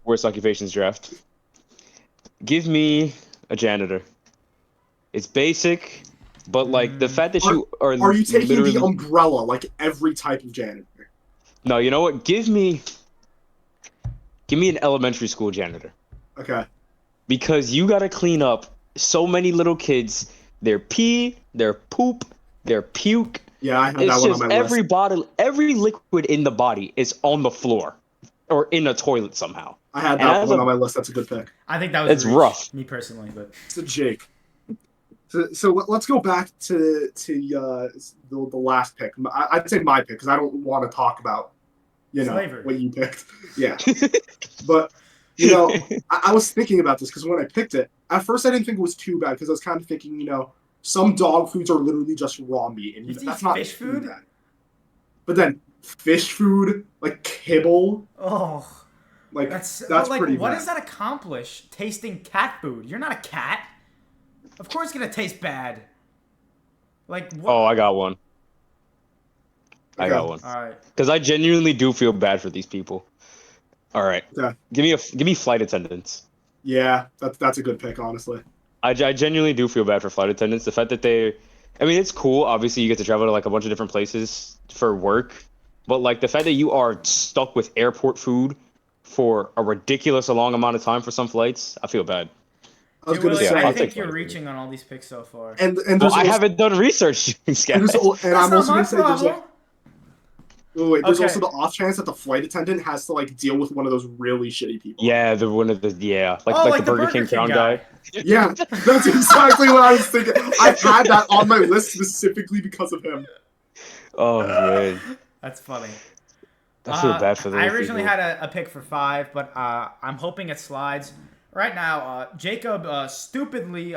Worst occupations draft. Give me a janitor. It's basic, but like the fact that you are. Are you taking literally... the umbrella like every type of janitor? No, you know what? Give me an elementary school janitor. Okay. Because you gotta clean up so many little kids, their pee, their poop, their puke. Yeah, I have that one on my list. Every liquid in the body is on the floor or in a toilet somehow. I had that one on my list. That's a good pick. I think that was it's rough. Me personally, but so Jake. So let's go back to the last pick. I'd say my pick because I don't want to talk about slavery. What you picked. Yeah, but I was thinking about this because when I picked it, at first I didn't think it was too bad because I was kind of thinking some dog foods are literally just raw meat and that's not fish food. Bad. But then fish food like kibble. Oh. Like that's pretty bad. What does that accomplish? Tasting cat food? You're not a cat. Of course, it's gonna taste bad. Like what? Oh, I got one. Okay. I got one. All right. Because I genuinely do feel bad for these people. All right. Okay. Give me flight attendants. Yeah, that's a good pick, honestly. I genuinely do feel bad for flight attendants. The fact that I mean, it's cool. Obviously, you get to travel to like a bunch of different places for work, but like the fact that you are stuck with airport food for a ridiculous long amount of time for some flights, I feel bad. I was Hey, gonna Willy, say, I I'll think take you're flight reaching on all these picks so far. and Well, there's I also, haven't done research, Scatt. and That's I'm not also my gonna say there's like. problem. Wait, there's Okay. also the off chance that the flight attendant has to like deal with one of those really shitty people. Yeah, like the Burger King crown guy. Yeah, that's exactly what I was thinking. I had that on my list specifically because of him. Oh man, That's funny. I feel bad for those I originally people. had a pick for 5, but I'm hoping it slides. Right now, Jacob stupidly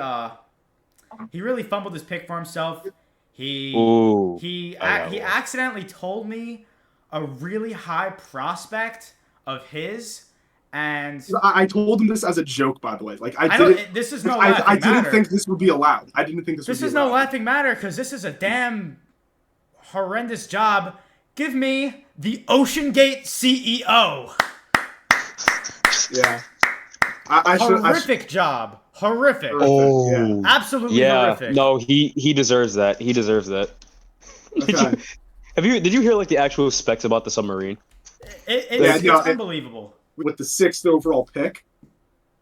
he really fumbled his pick for himself. He accidentally told me a really high prospect of his, and I told him this as a joke, by the way. Like I don't. didn't. This is no I laughing didn't matter. think this would be allowed. I didn't think this would This be is allowed. no laughing matter because this is a damn horrendous job. Give me the Ocean Gate CEO. Yeah. I should. Horrific job. Horrific. Oh, Yeah. Absolutely yeah. horrific. No, he deserves that. He deserves that. Okay. Did you hear like the actual specs about the submarine? It's unbelievable. With the 6th overall pick,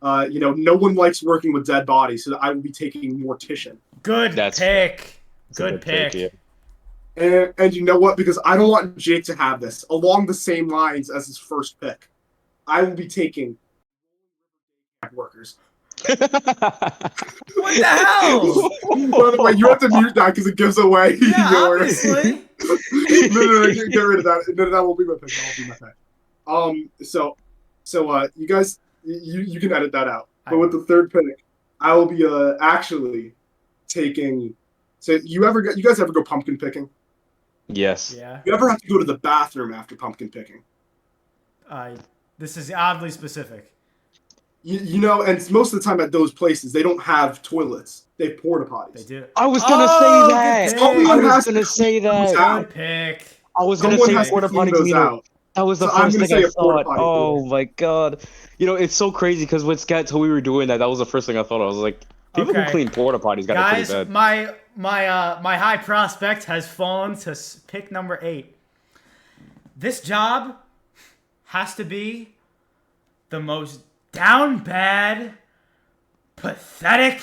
no one likes working with dead bodies, so I will be taking Mortician. Good pick. Good a good pick. yeah. And you know what? Because I don't want Jake to have this along the same lines as his first pick, I will be taking workers. What the hell? By the way, you have to mute that because it gives away Yeah, your. obviously. no, get rid of that. No, that won't be my pick. That won't be my pick. So you guys, you can edit that out. But with the 3rd pick, I will be actually taking. So you guys ever go pumpkin picking? Yes. Yeah. You ever have to go to the bathroom after pumpkin picking? This is oddly specific. And most of the time at those places, they don't have toilets. They have porta potties. They do. I was gonna say that. Good pick. I was gonna say porta potty cleaner. Out. That was the first thing I thought. Oh my god. It's so crazy because when Scatt told we were doing that was the first thing I thought. I was like, people who clean porta potties got it pretty bad. Guys, my high prospect has fallen to pick number 8. This job has to be the most down bad, pathetic,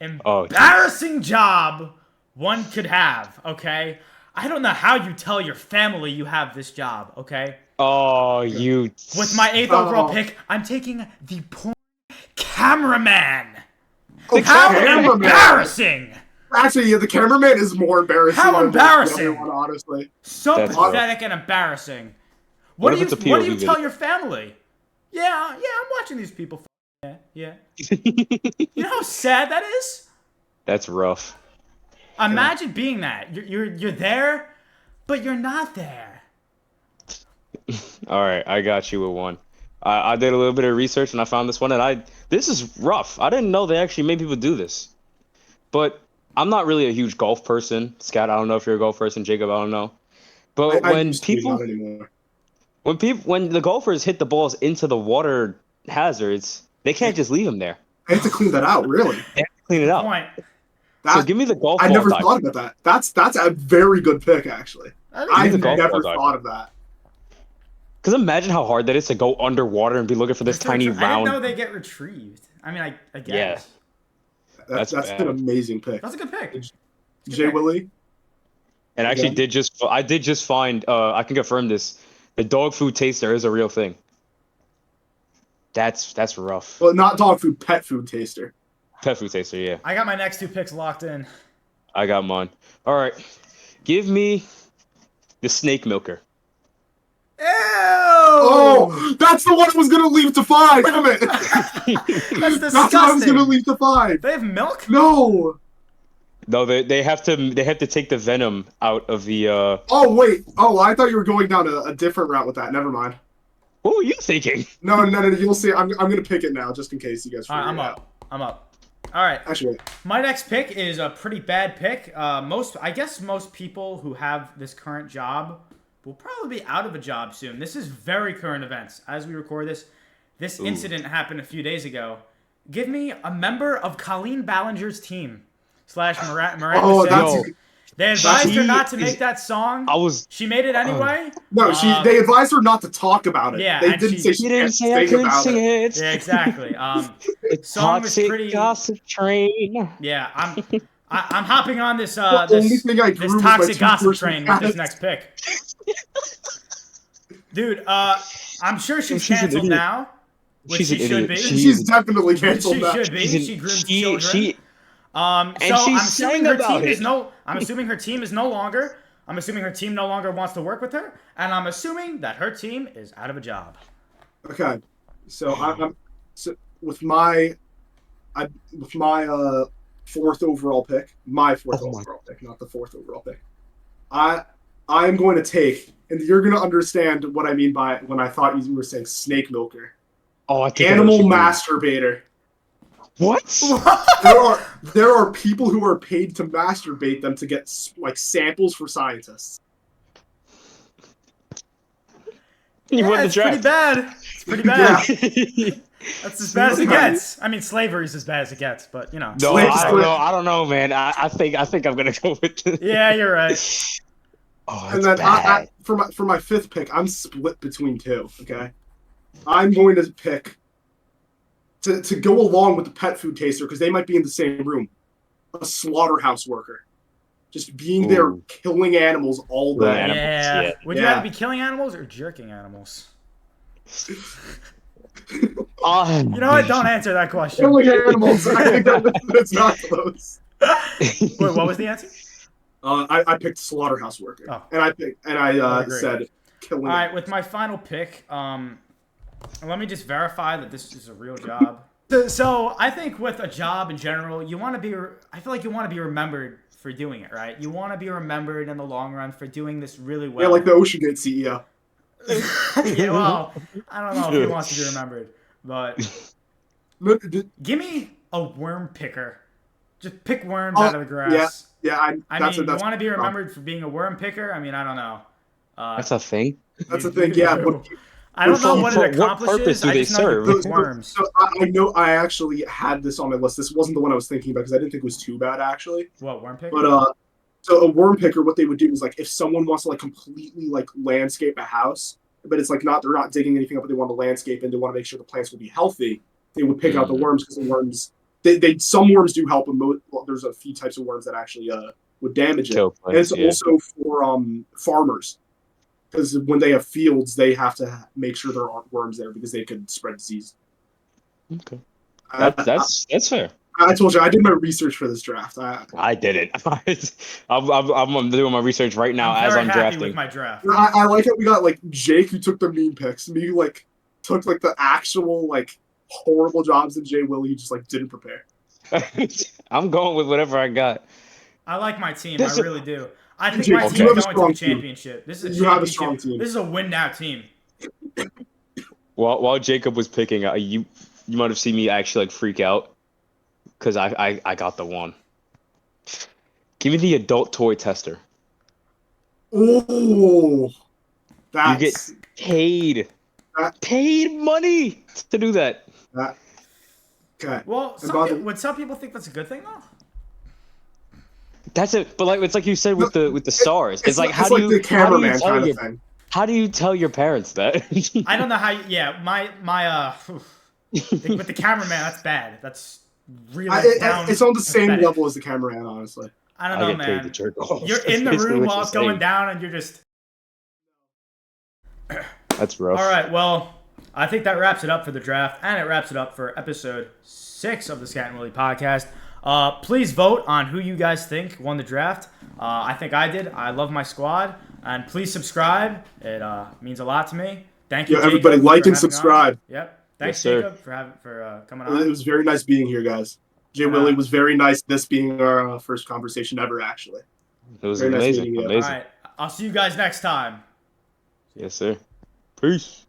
embarrassing job one could have, okay? I don't know how you tell your family you have this job, okay? Oh, you... With my 8th overall pick, I'm taking the porn cameraman. How embarrassing! Actually, the cameraman is more embarrassing. How embarrassing! One, honestly. So pathetic and embarrassing. What do you tell your family? Yeah, I'm watching these people. Yeah. You know how sad that is? That's rough. Imagine being that. You're there, but you're not there. All right, I got you with one. I did a little bit of research and I found this one, and this is rough. I didn't know they actually made people do this. But I'm not really a huge golf person. Scatt, I don't know if you're a golf person. Jacob, I don't know. But when the golfers hit the balls into the water hazards, they can't just leave them there. They have to clean that out, really. They have to clean it out. So give me the golf ball. I never thought about that. That's a very good pick, actually. I've never thought of that. Because imagine how hard that is to go underwater and be looking for this tiny round. I didn't know they get retrieved. I mean, I guess. Yeah. That's an amazing pick. That's a good pick. Jay Willy. And I actually did just find, I can confirm this, the dog food taster is a real thing. That's rough. Well, not dog food, pet food taster. Pet food taster, yeah. I got my next 2 picks locked in. I got mine. All right. Give me the snake milker. Ew! Oh, that's the one I was gonna leave to 5. Damn it! That's disgusting. That's what I was gonna leave to 5. They have milk? No. No, they have to take the venom out of the. Oh wait. Oh, I thought you were going down a different route with that. Never mind. What were you thinking? No. You'll see. I'm gonna pick it now, just in case you guys. I'm up. All right. Actually, wait. My next pick is a pretty bad pick. I guess most people who have this current job will probably be out of a job soon. This is very current events. As we record this, this incident happened a few days ago. Give me a member of Colleen Ballinger's team / Miranda Sings. They advised her not to make that song. She made it anyway. No, they advised her not to talk about it. Yeah, they didn't say she didn't say I couldn't sing it. Yeah, exactly. Song was pretty gossip train. Yeah, I'm hopping on this this toxic gossip train with this next pick. Dude, I'm sure she's canceled now. Which she should be. She's definitely canceled now. She should be. She grooms children. I'm assuming her team is no longer. I'm assuming her team no longer wants to work with her, and I'm assuming that her team is out of a job. Okay, so with my fourth overall pick, overall pick, not the fourth overall pick. I'm going to take, and you're going to understand what I mean by when I thought you were saying snake milker. Oh, I think animal masturbator. What? there are people who are paid to masturbate them to get like samples for scientists. You won the draft. Pretty bad. It's pretty bad. Yeah. That's as bad as it gets. I mean, slavery is as bad as it gets, but you know. No, I don't know, man. I think I'm gonna go with this. Yeah, you're right. Oh, and then for my fifth pick, I'm split between two. Okay, I'm going to pick to go along with the pet food taster because they might be in the same room. A slaughterhouse worker, just being there killing animals all day. Yeah. Would you rather be killing animals or jerking animals? You know what? Don't answer that question. Killing animals. I think that's not close. Wait, what was the answer? I picked slaughterhouse worker, and I said killing. All right, with my final pick, let me just verify that this is a real job. So I think with a job in general, you want to be. I feel like you want to be remembered for doing it, right? You want to be remembered in the long run for doing this really well. Yeah, like the OceanGate CEO. Yeah, well, I don't know if he wants to be remembered, but give me a worm picker. Just pick worms out of the grass. Yeah. I mean, you want to be remembered for being a worm picker? I mean, I don't know. That's a thing. That's a thing. Yeah, but I don't know what it accomplishes. What purpose do they serve? Worms. So I know I actually had this on my list. This wasn't the one I was thinking about because I didn't think it was too bad actually. What, worm picker? But so a worm picker, what they would do is like if someone wants to like completely like landscape a house, but it's like they're not digging anything up, but they want to landscape and they want to make sure the plants will be healthy. They would pick out the worms because the worms. Some worms do help, and there's a few types of worms that actually would damage it. Plants, and it's also for farmers. Because when they have fields, they have to make sure there aren't worms there because they could spread disease. Okay, that's fair. I told you I did my research for this draft. I did it. I'm doing my research right now as I'm drafting. With my draft. I like how we got like Jake who took the mean picks, me who like took like the actual like horrible jobs, and Willy who just like didn't prepare. I'm going with whatever I got. I like my team. I really do. I think my team is going to the championship. This is a have a strong team. This is a win now team. While Jacob was picking, you might have seen me actually like freak out because I got the one. Give me the adult toy tester. Oh, you get paid money to do that. Okay. Well, would some people think that's a good thing though? That's it, but like it's like you said with the stars. It's like how do you the cameraman kind of thing. How do you tell your parents that? I don't know how. My with the cameraman, that's bad. That's really down. It's on the same level as the cameraman, honestly. I don't know, man. You're in the room while it's going down, and you're just. That's rough. All right, well, I think that wraps it up for the draft, and it wraps it up for episode 6 of the Scatt and Willy podcast. Please vote on who you guys think won the draft. I think I did. I love my squad. And please subscribe. It means a lot to me. Thank you, Jacob, everybody. Like and subscribe. Yep. Thanks, Jacob, for coming on. It was very nice being here, guys. Willy was very nice. This being our first conversation ever, actually. It was very amazing. Nice. All right. I'll see you guys next time. Yes, sir. Peace.